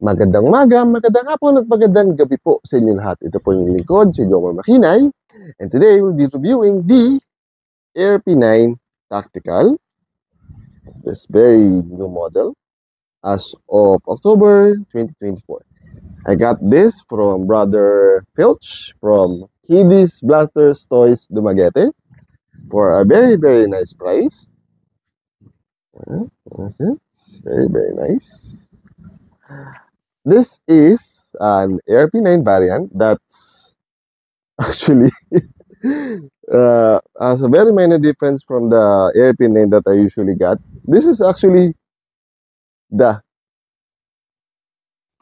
Magandang umaga, magandang hapon at magandang gabi po sa inyo lahat. Ito po yung lingkod, si JomarX. And today we'll be reviewing the ARP9 Tactical. This very new model as of October 2024. I got this from brother Filch from KEDEE'S Blasters Toys Dumaguete for a very, very nice price. Very, very nice. This is an ARP9 variant that's actually has a very minor difference from the ARP9 that I usually got. This is actually the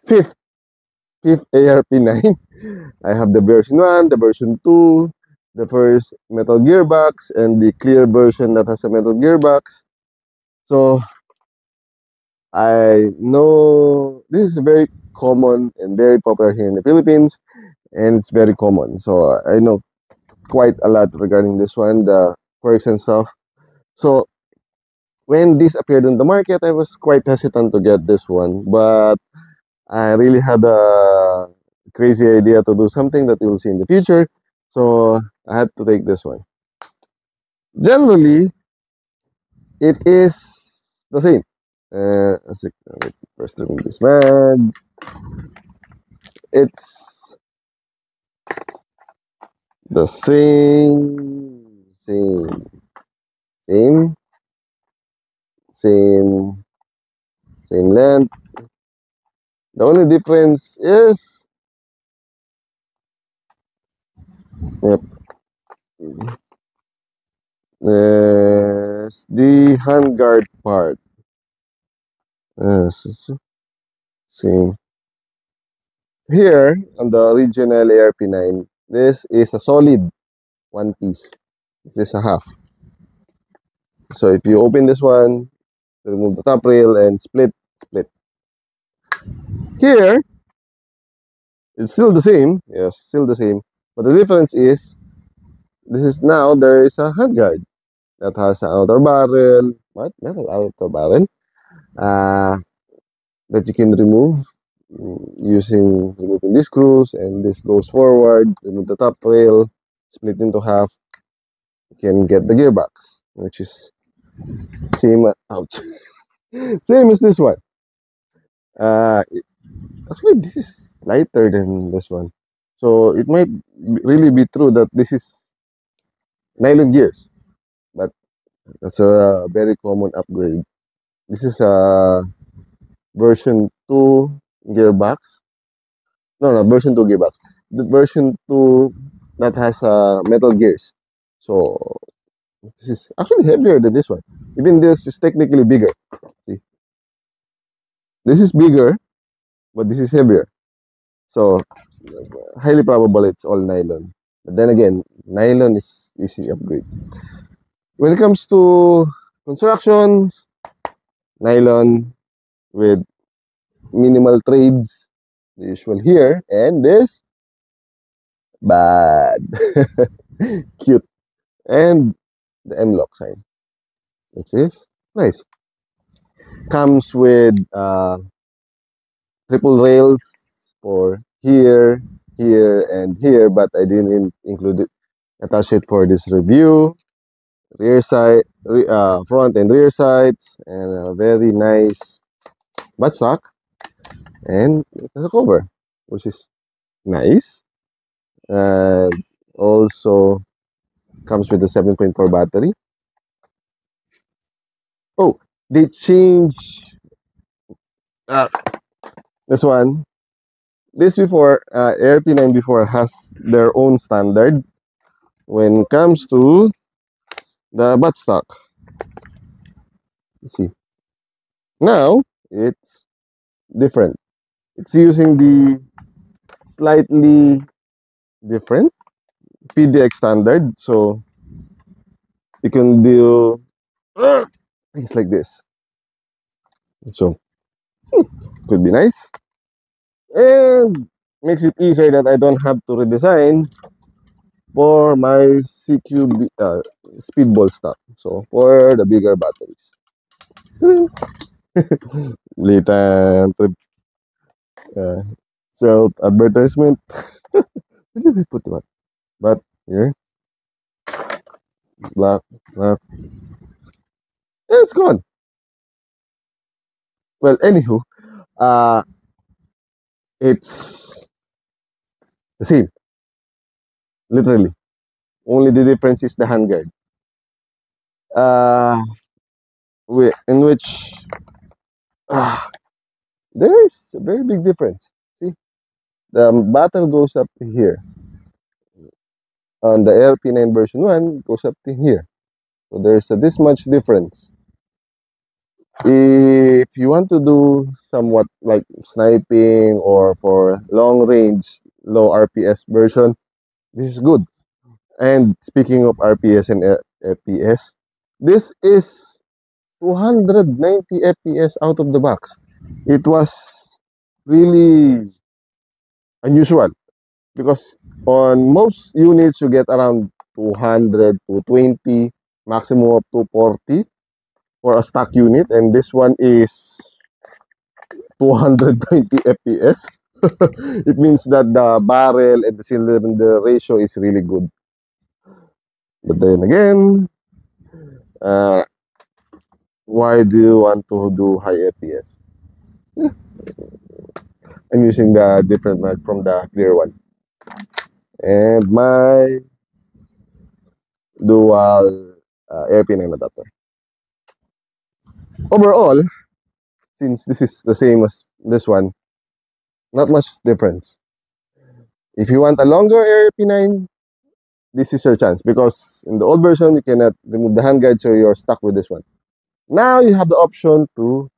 fifth ARP9. I have the version 1, the version 2, the first metal gearbox, and the clear version that has a metal gearbox. So I know this is very common and very popular here in the Philippines, and it's very common. So I know quite a lot regarding this one, the quirks and stuff. So when this appeared in the market, I was quite hesitant to get this one, but I really had a crazy idea to do something that you'll see in the future, so I had to take this one. Generally, it is the same. First remove this mag. It's the same length. The only difference is the handguard part. Same. Here on the original ARP9, this is a solid one piece. This is a half. So if you open this one, remove the top rail and split. Here, it's still the same. Yes, still the same. But the difference is, this is now, there is a handguard that has an outer barrel. What? Metal outer barrel. That you can remove using removing these screws, and this goes forward, remove the top rail, split into half. You can get the gearbox, which is same same as this one. Actually, this is lighter than this one, so it might really be true that this is nylon gears, but that's a very common upgrade. This is a version 2 gearbox. No, not version 2 gearbox. The version 2 that has metal gears. So this is actually heavier than this one. Even this is technically bigger. See, this is bigger, but this is heavier. So highly probable it's all nylon. But then again, nylon is easy upgrade. When it comes to constructions, nylon with minimal trades, the usual here, and this bad. Cute. And the M-lock sign, which is nice. Comes with triple rails for here, and here, but I didn't include it, attach it for this review. Rear side, front and rear sides, and a very nice buttstock, and it has a cover, which is nice. Also comes with a 7.4 battery. Oh, they changed this one. This before, ARP9 before has their own standard when it comes to the buttstock. Let's see. Now it's different. It's using the slightly different PDX standard, so you can do things like this. So could be nice, and makes it easier that I don't have to redesign for my CQB speedball stock. So for the bigger batteries. Blatant uh, self advertisement. Where did I put that? But here, black, black. Yeah, it's gone. Well, anywho, uh, it's the same, literally. Only the difference is the handguard. Uh, in which there is a very big difference. See, the battle goes up to here. On the ARP9 version 1, goes up to here. So there's this much difference. If you want to do somewhat like sniping or for long range, low RPS version, this is good. And speaking of RPS and FPS, this is 290 FPS out of the box. It was really unusual because on most units you get around 200 to 20, maximum of 240 for a stock unit, and this one is 290 FPS. It means that the barrel and the cylinder ratio is really good. But then again, uh, why do you want to do high FPS? I'm using the different mic from the clear one. And my dual ARP9 adapter. Overall, since this is the same as this one, not much difference. If you want a longer ARP9, this is your chance because in the old version you cannot remove the handguard, so you're stuck with this one. Now you have the option to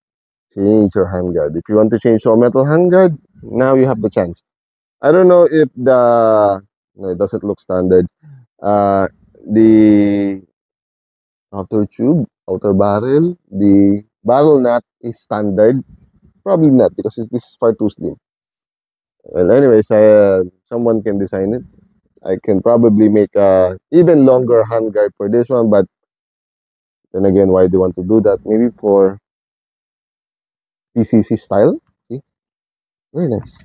change your handguard. If you want to change to a metal handguard, now you have the chance. I don't know if the no, it doesn't look standard. The outer barrel, the barrel nut is standard. Probably not because this is far too slim. Well, anyways, someone can design it. I can probably make a even longer handguard for this one, but then again, why do you want to do that? Maybe for PCC style. See, very nice.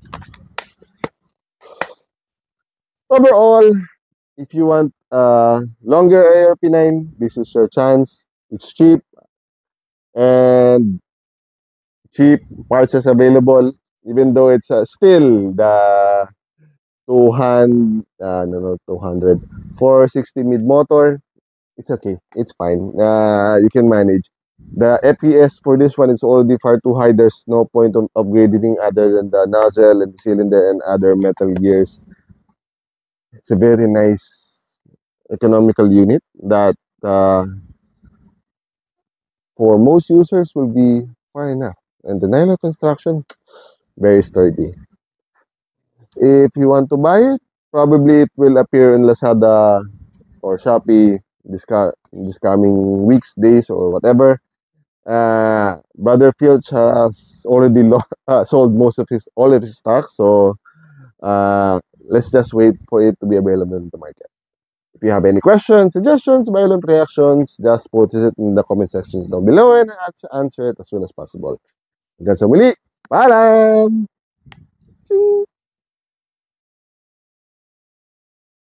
Overall, if you want longer ARP9, this is your chance. It's cheap and cheap parts is available. Even though it's still the 200 460 mid motor, it's okay, it's fine, you can manage. The FPS for this one is already far too high. There's no point of upgrading other than the nozzle and the cylinder and other metal gears. It's a very nice economical unit that for most users will be far enough, and the nylon construction very sturdy. If you want to buy it, probably it will appear in Lazada or Shopee this coming weeks, days, or whatever. Brother Filch has already sold all of his stock, so let's just wait for it to be available in the market. If you have any questions, suggestions, violent reactions, just post it in the comment sections down below and I'll answer it as soon as possible. Hanggang sa muli, paalam! Ching!